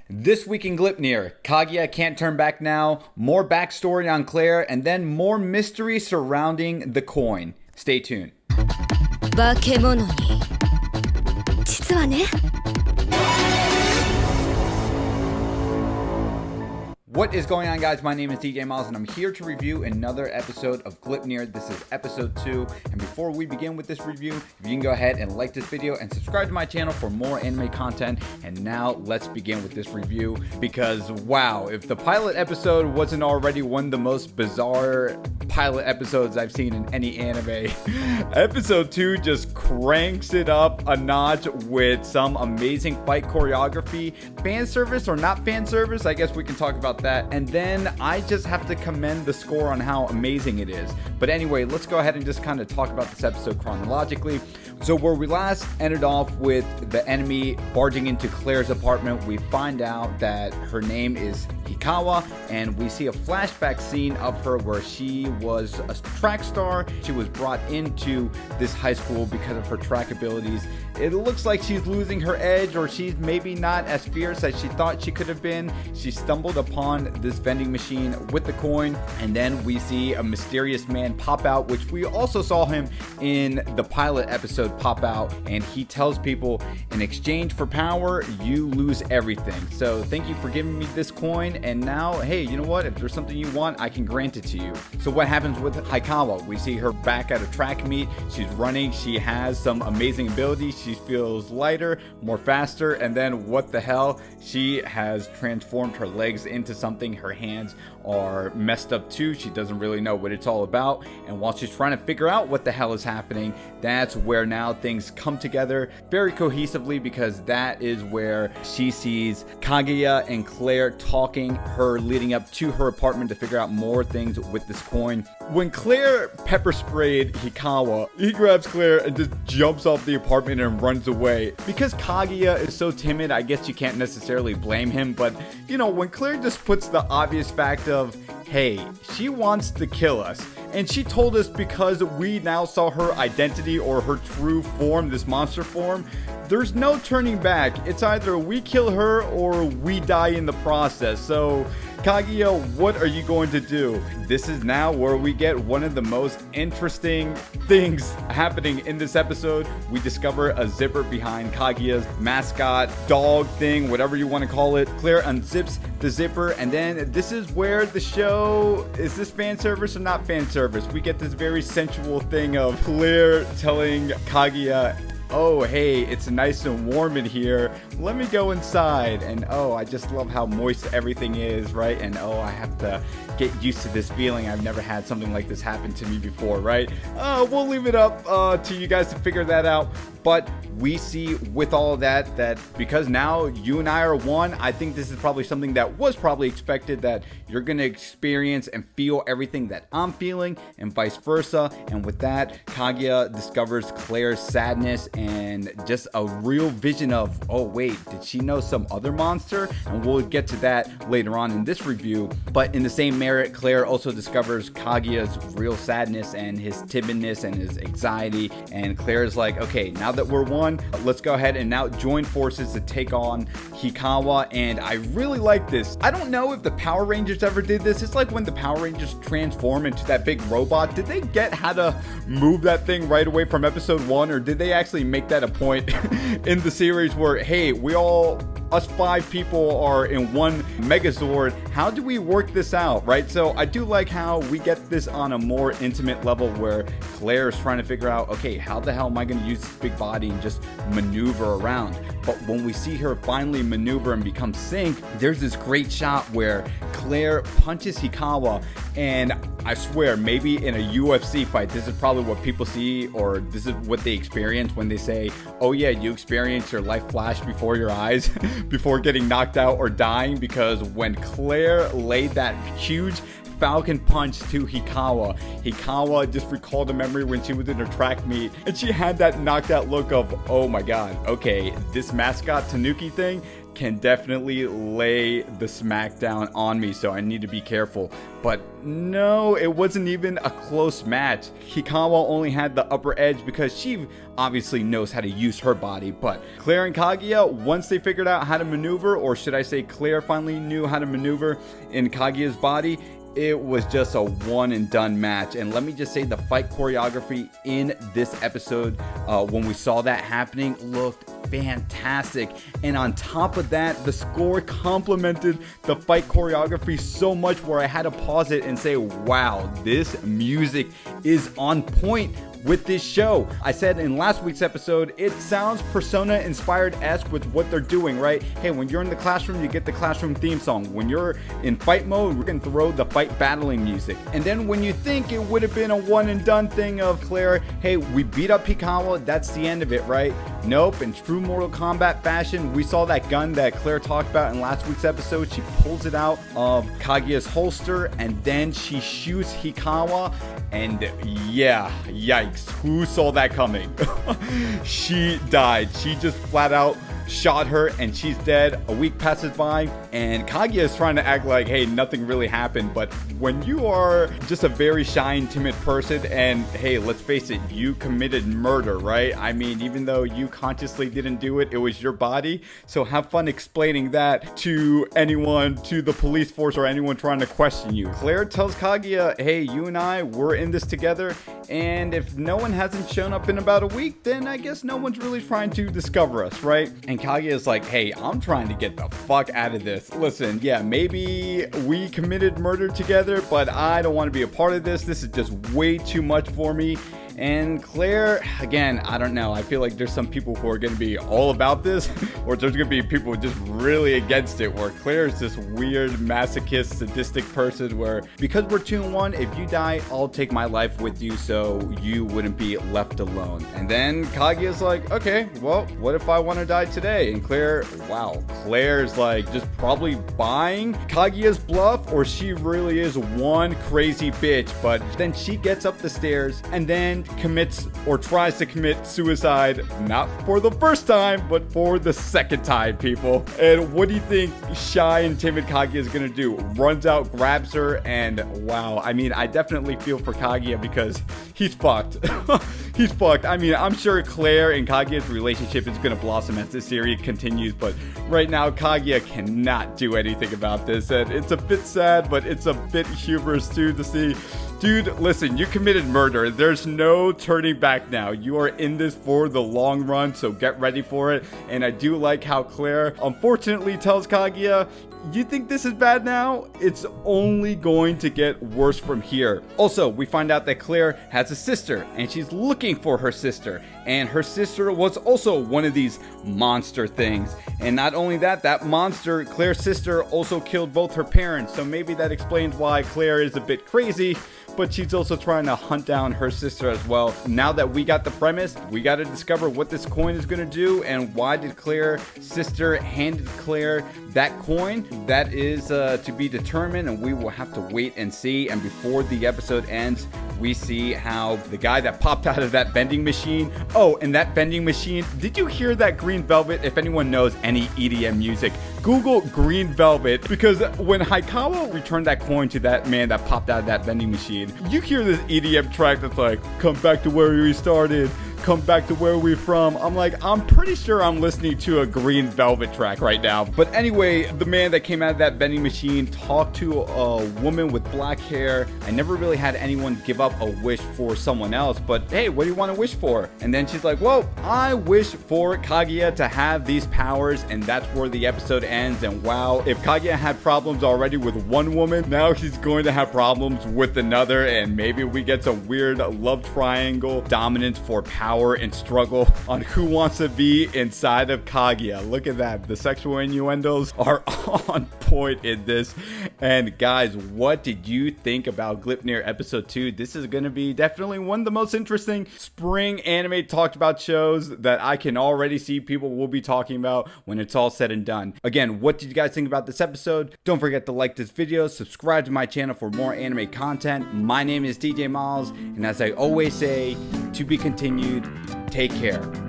This week in Gleipnir, Kagaya can't turn back now, more backstory on Claire, and then more mystery surrounding the coin. Stay tuned. 化け物に実はね What is going on, guys? My name is DJ Miles and I'm here to review another episode of Gleipnir. This is episode 2, and before we begin with this review, if you can go ahead and like this video and subscribe to my channel for more anime content. And now let's begin with this review, because wow, if the pilot episode wasn't already one of the most bizarre pilot episodes I've seen in any anime, episode 2 just cranks it up a notch with some amazing fight choreography, fan service or not fan service, I guess we can talk about that. And then I just have to commend the score on how amazing it is. But anyway, let's go ahead and just kind of talk about this episode chronologically. So where we last ended off with the enemy barging into Claire's apartment, we find out that her name is Hikawa, and we see a flashback scene of her where she was a track star. She was brought into this high school because of her track abilities. It looks like she's losing her edge, or she's maybe not as fierce as she thought she could have been. She stumbled upon this vending machine with the coin, and then we see a mysterious man pop out, which we also saw him in the pilot episode pop out, and he tells people, in exchange for power, you lose everything. So thank you for giving me this coin, and now, hey, you know what? If there's something you want, I can grant it to you. So what happens with Hikawa? We see her back at a track meet. She's running. She has some amazing abilities. She feels lighter, more faster, and then what the hell? She has transformed her legs into something. Her hands are messed up too. She doesn't really know what it's all about, and while she's trying to figure out what the hell is happening, that's where now things come together very cohesively, because that is where she sees Kagaya and Claire talking, her leading up to her apartment to figure out more things with this coin. When Claire pepper sprayed Hikawa, he grabs Claire and just jumps off the apartment and runs away. Because Kagaya is so timid, I guess you can't necessarily blame him, but you know, when Claire just puts the obvious fact of, hey, she wants to kill us, and she told us because we now saw her identity or her true form, this monster form, there's no turning back. It's either we kill her or we die in the process. So Kagaya, what are you going to do? This is now where we get one of the most interesting things happening in this episode. We discover a zipper behind Kagaya's mascot, dog thing, whatever you want to call it. Claire unzips the zipper, and then this is where the show, is this fan service or not fan service? We get this very sensual thing of Claire telling Kagaya, oh, hey, it's nice and warm in here. Let me go inside. And oh, I just love how moist everything is, right? And oh, I have to get used to this feeling. I've never had something like this happen to me before, right? We'll leave it up to you guys to figure that out. But we see with all of that, that because now you and I are one, I think this is probably something that was probably expected, that you're going to experience and feel everything that I'm feeling, and vice versa. And with that, Kagaya discovers Claire's sadness and just a real vision of, oh wait, did she know some other monster? And we'll get to that later on in this review. But in the same merit, Claire also discovers Kagaya's real sadness and his timidness and his anxiety. And Claire's like, okay, now that we're one, let's go ahead and now join forces to take on Hikawa. And I really like this. I don't know if the Power Rangers ever did this. It's like when the Power Rangers transform into that big robot. Did they get how to move that thing right away from episode 1, or did they actually make that a point in the series where, hey, us 5 people are in one Megazord, how do we work this out, right? So I do like how we get this on a more intimate level where Claire is trying to figure out, okay, how the hell am I going to use this big body and just maneuver around? But when we see her finally maneuver and become sync, there's this great shot where Claire punches Hikawa, and I swear, maybe in a UFC fight, this is probably what people see, or this is what they experience when they say, oh yeah, you experience your life flash before your eyes before getting knocked out or dying. Because when Claire laid that huge Falcon punch to Hikawa just recalled a memory when she was in her track meet, and she had that knocked out look of, oh my god, okay, this mascot Tanuki thing, can definitely lay the smackdown on me, so I need to be careful. But no, it wasn't even a close match. Hikawa only had the upper edge because she obviously knows how to use her body. But Claire and Kagaya, once they figured out how to maneuver, or should I say Claire finally knew how to maneuver in Kagaya's body, it was just a one and done match. And let me just say, the fight choreography in this episode, when we saw that happening, looked fantastic. And on top of that, the score complemented the fight choreography so much where I had to pause it and say, wow, this music is on point with this show. I said in last week's episode, it sounds Persona inspired-esque with what they're doing, right? Hey, when you're in the classroom, you get the classroom theme song. When you're in fight mode, we're gonna throw the fight battling music. And then when you think it would have been a one and done thing of Claire, hey, we beat up Hikawa, that's the end of it, right? Nope, in true Mortal Kombat fashion, we saw that gun that Claire talked about in last week's episode. She pulls it out of Kaguya's holster and then she shoots Hikawa, and yeah, yikes, who saw that coming? She died. She just flat out shot her and she's dead. A week passes by and Kaguya is trying to act like, hey, nothing really happened. But when you are just a very shy and timid person, and hey, let's face it, you committed murder, right? I mean, even though you consciously didn't do it, it was your body. So have fun explaining that to anyone, to the police force or anyone trying to question you. Claire tells Kaguya, hey, you and I, we're in this together. And if no one hasn't shown up in about a week, then I guess no one's really trying to discover us, right? And Kaguya is like, hey, I'm trying to get the fuck out of this. Listen, yeah, maybe we committed murder together, but I don't want to be a part of this. This is just way too much for me. And Claire, again, I don't know. I feel like there's some people who are going to be all about this, or there's going to be people just really against it, where Claire is this weird, masochist, sadistic person where, because we're 2-1, if you die, I'll take my life with you so you wouldn't be left alone. And then Kaguya's like, okay, well, what if I want to die today? And Claire, wow, Claire's like just probably buying Kaguya's bluff, or she really is one crazy bitch. But then she gets up the stairs and then commits or tries to commit suicide, not for the first time, but for the second time, people. And what do you think shy and timid Kaguya is gonna do? Runs out, grabs her, and wow, I mean, I definitely feel for Kaguya because he's fucked. He's fucked. I mean, I'm sure Claire and Kaguya's relationship is gonna blossom as this series continues, but right now Kaguya cannot do anything about this, and it's a bit sad, but it's a bit humorous too to see. Dude, listen, you committed murder. There's no turning back now. You are in this for the long run, so get ready for it. And I do like how Claire, unfortunately, tells Kaguya, you think this is bad now? It's only going to get worse from here. Also, we find out that Claire has a sister, and she's looking for her sister. And her sister was also one of these monster things. And not only that, that monster, Claire's sister, also killed both her parents. So maybe that explains why Claire is a bit crazy, but she's also trying to hunt down her sister as well. Now that we got the premise, we got to discover what this coin is going to do, and why did Claire's sister hand Claire that coin? That is to be determined, and we will have to wait and see. And before the episode ends, we see how the guy that popped out of that vending machine, oh, and that vending machine, did you hear that Green Velvet? If anyone knows any EDM music, Google Green Velvet, because when Hikawa returned that coin to that man that popped out of that vending machine, you hear this EDM track that's like, come back to where we started, come back to where we're from. I'm like, I'm pretty sure I'm listening to a Green Velvet track right now. But anyway, the man that came out of that vending machine talked to a woman with black hair. I never really had anyone give up a wish for someone else, but hey, what do you want to wish for? And then she's like, well, I wish for Kaguya to have these powers, and that's where the episode ends. And wow, if Kaguya had problems already with one woman, now he's going to have problems with another, and maybe we get some weird love triangle dominance for power and struggle on who wants to be inside of Kaguya. Look at that. The sexual innuendos are on point in this. And guys, what did you think about Gleipnir episode 2? This is going to be definitely one of the most interesting spring anime talked about shows that I can already see people will be talking about when it's all said and done. Again, what did you guys think about this episode? Don't forget to like this video, subscribe to my channel for more anime content. My name is DJ Miles, and as I always say, to be continued. Take care.